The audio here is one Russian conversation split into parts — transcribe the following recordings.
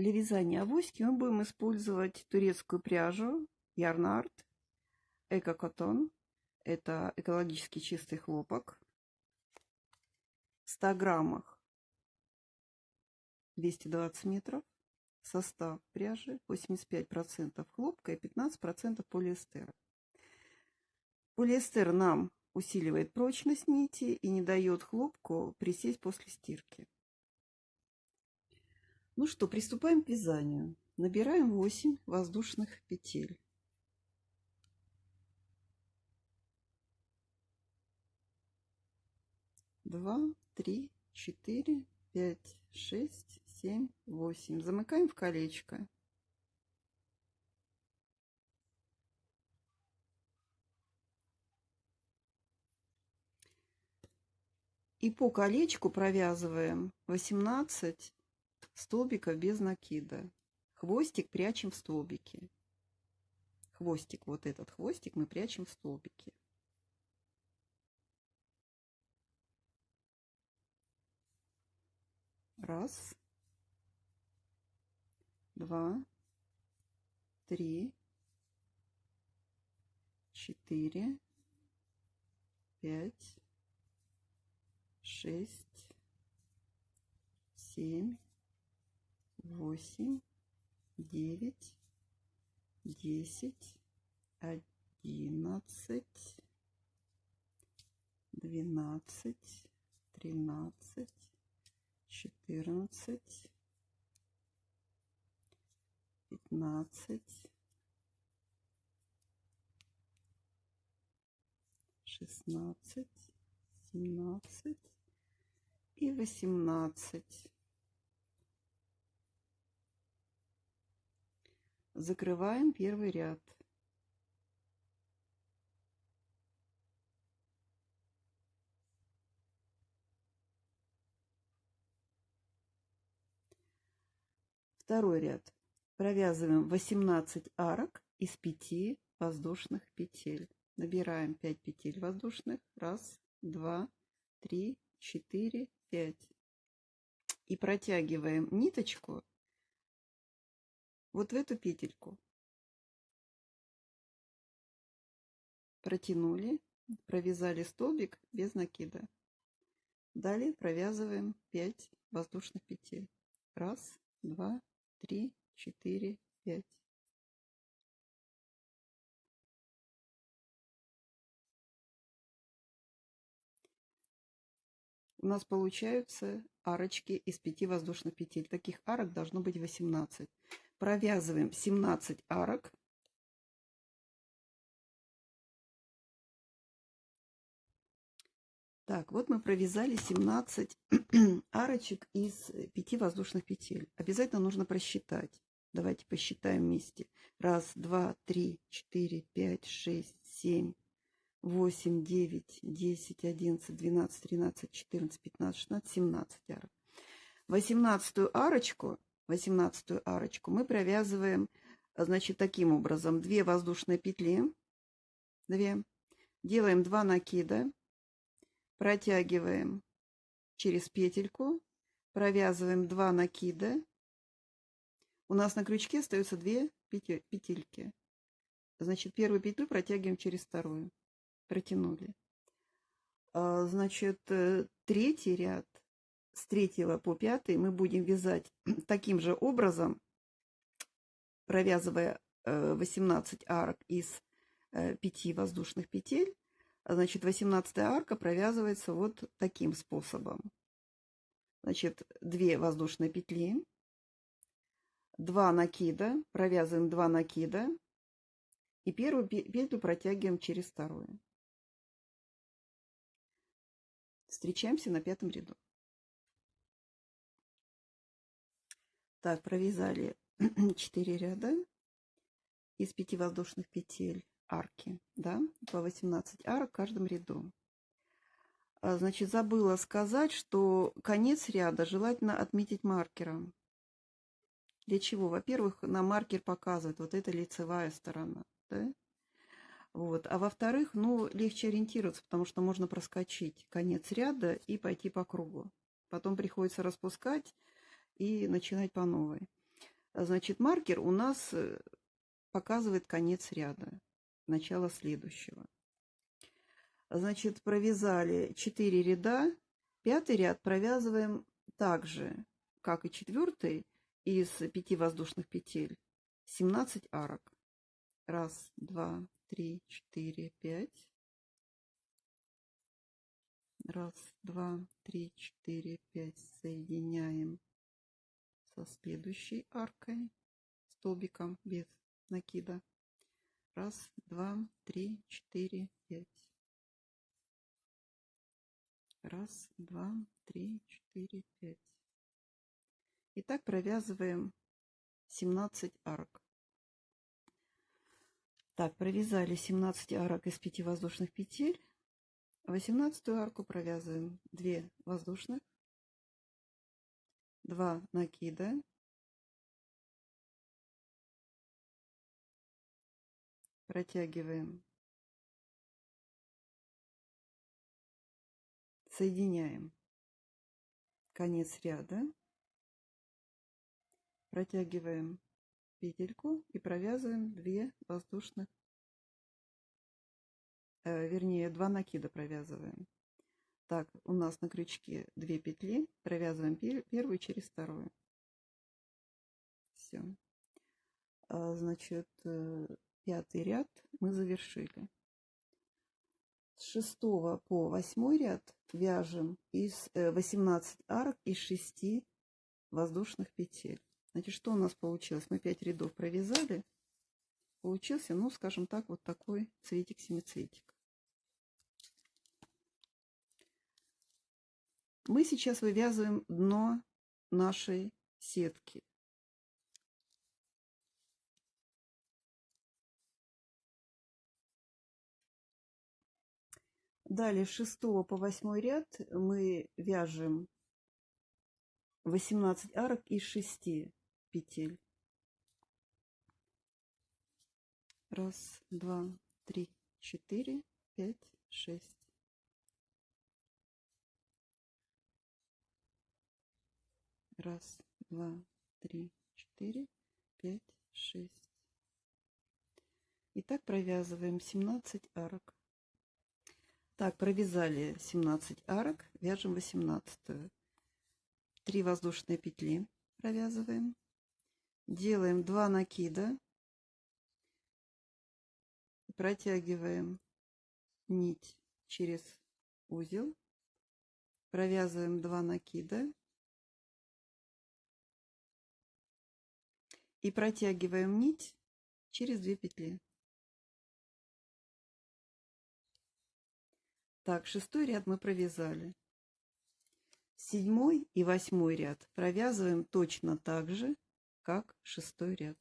Для вязания авоськи мы будем использовать турецкую пряжу Yarn Art Eco Cotton. Это экологически чистый хлопок. В 100 граммах 220 метров. Состав пряжи 85% хлопка и 15% полиэстера. Полиэстер нам усиливает прочность нити и не дает хлопку присесть после стирки. Ну что, приступаем к вязанию. Набираем 8 воздушных петель. Два, 3, 4, 5, 6, 7, 8. Замыкаем в колечко. И по колечку провязываем 18 столбиков без накида. Хвостик прячем в столбике. Хвостик, вот этот хвостик мы прячем в столбике. Раз, два, три, 4, 5, 6, 7, 8, 9, 10, 11, 12, 13, 14, 15, 16, 17 и 18. Закрываем первый ряд. Второй ряд. Провязываем 18 арок из 5 воздушных петель. Набираем 5 петель воздушных. Раз, два, 3, 4, 5. И протягиваем ниточку вот в эту петельку. Протянули, провязали столбик без накида. Далее провязываем 5 воздушных петель. Раз, два, 3, 4, 5. У нас получаются арочки из 5 воздушных петель. Таких арок должно быть 18. Провязываем 17 арок. Так, вот мы провязали 17 арочек из 5 воздушных петель. Обязательно нужно просчитать. Давайте посчитаем вместе. Раз, два, 3, 4, 5, 6, 7, 8, 9, 10, 11, 12, 13, 14, 15, 16, 17 арок. 18 арочку мы провязываем, значит, таким образом. 2 воздушные петли. 2. Делаем 2 накида. Протягиваем через петельку. Провязываем 2 накида. У нас на крючке остаются 2 петельки. Значит, первую петлю протягиваем через вторую. Протянули. Значит, третий ряд с 3 по 5 мы будем вязать таким же образом, провязывая 18 арок из 5 воздушных петель. Значит, 18-я арка провязывается вот таким способом. Значит, 2 воздушные петли, 2 накида, провязываем 2 накида и первую петлю протягиваем через вторую. Встречаемся на 5 ряду. Так, провязали 4 ряда из 5 воздушных петель арки, да, по 18 арок в каждом ряду. Значит, забыла сказать, что конец ряда желательно отметить маркером. Для чего? Во-первых, нам маркер показывает, вот это лицевая сторона, да? Вот. А во-вторых, ну, легче ориентироваться, потому что можно проскочить конец ряда и пойти по кругу. Потом приходится распускать и начинать по новой. Значит, маркер у нас показывает конец ряда, начало следующего. Значит, провязали 4 ряда. 5-й ряд провязываем так же, как и 4-й, из 5 воздушных петель 17 арок. 1, 2, 3, 4, 5. 1, 2, 3, 4, 5. Соединяем со следующей аркой, столбиком без накида. 1, 2, 3, 4, 5. 1, 2, 3, 4, 5. И так провязываем 17 арок. Так, провязали 17 арок из 5 воздушных петель. 18-ю арку провязываем 2 воздушных, 2 накида, протягиваем, соединяем конец ряда, протягиваем петельку и провязываем 2 воздушных, вернее 2 накида провязываем. Так, у нас на крючке 2 петли, провязываем первую через вторую. Все. Значит, 5-й ряд мы завершили. С 6 по 8 ряд вяжем из 18 арок из 6 воздушных петель. Значит, что у нас получилось? Мы 5 рядов провязали. Получился, ну, скажем так, вот такой цветик-семицветик. Мы сейчас вывязываем дно нашей сетки. Далее с 6 по 8 ряд мы вяжем 18 арок из 6 петель. 1, 2, 3, 4, 5, 6. Раз, два, три, 4, 5, 6. И так провязываем 17 арок. Так, провязали 17 арок, вяжем 18-ю. 3 воздушные петли провязываем. Делаем 2 накида. Протягиваем нить через узел. Провязываем 2 накида. И протягиваем нить через 2 петли. Так, 6-й ряд мы провязали. 7-й и 8-й ряд провязываем точно так же, как 6-й ряд.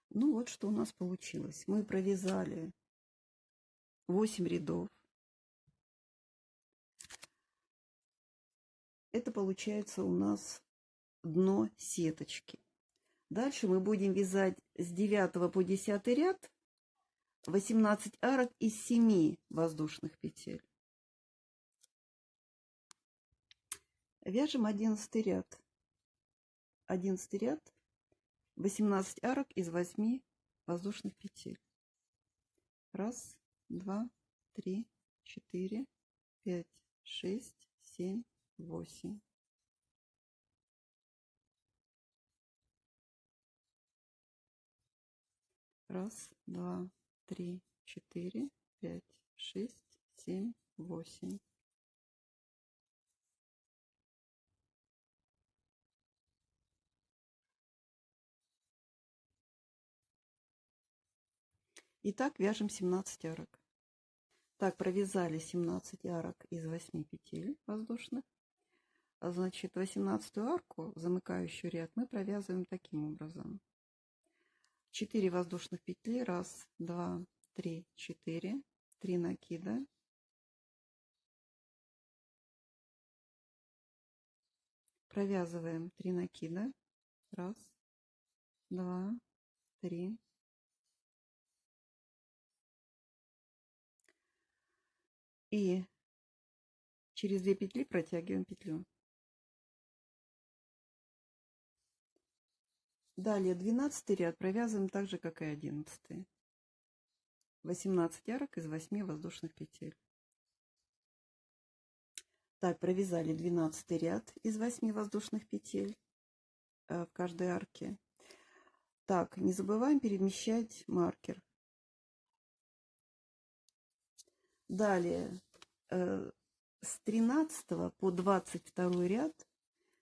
Ну вот что у нас получилось. Мы провязали 8 рядов. Это получается у нас дно сеточки. Дальше мы будем вязать с 9 по 10 ряд 18 арок из 7 воздушных петель. Вяжем 11 ряд. 11 ряд 18 арок из 8 воздушных петель. 1, 2, 3, 4, 5, 6, 7, 8. Раз, два, три, 4, 5, 6, 7, 8. Итак, вяжем 17 арок. Так, провязали 17 арок из 8 петель воздушных. Значит, 18-ю арку, замыкающий ряд, мы провязываем таким образом. 4 воздушных петли. 1, 2, 3, 4. 3 накида. Провязываем 3 накида. 1, 2, 3. И через 2 петли протягиваем петлю. Далее 12 ряд провязываем так же, как и 11. 18 арок из 8 воздушных петель. Так, провязали 12 ряд из 8 воздушных петель в каждой арке. Так, не забываем перемещать маркер. Далее с 13 по 22 ряд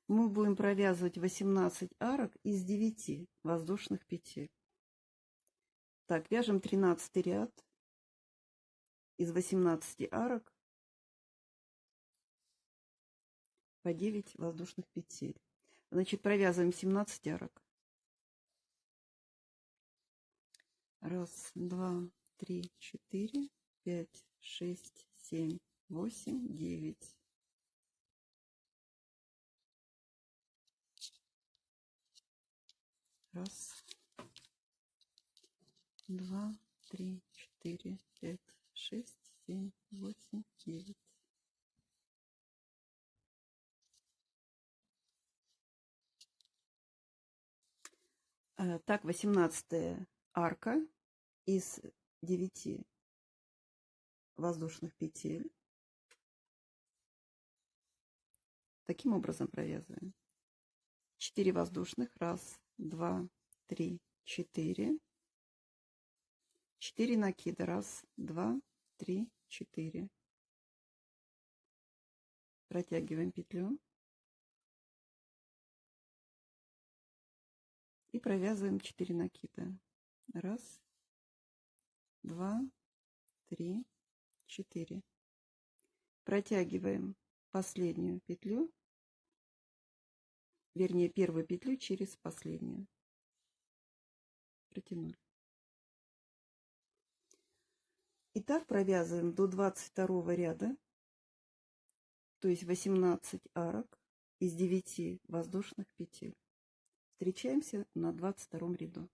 мы будем провязывать 18 арок из 9 воздушных петель. Так, вяжем 13 ряд из 18 арок по 9 воздушных петель. Значит, провязываем 17 арок. 1, 2, 3, 4, 5, 6, 7, 8, 9. Раз, 2, 3, 4, 5, 6, 7, 8, 9. Так, 18 арка из 9 воздушных петель. Таким образом провязываем. 4 воздушных. 1, 2, 3, 4. 4 накида. 1, 2, 3, 4. Протягиваем петлю. И провязываем 4 накида. 1, 2, 3, 4. Протягиваем последнюю петлю, вернее первую петлю через последнюю. Протянули. И так провязываем до 22 ряда, то есть 18 арок из 9 воздушных петель. Встречаемся на 22 ряду.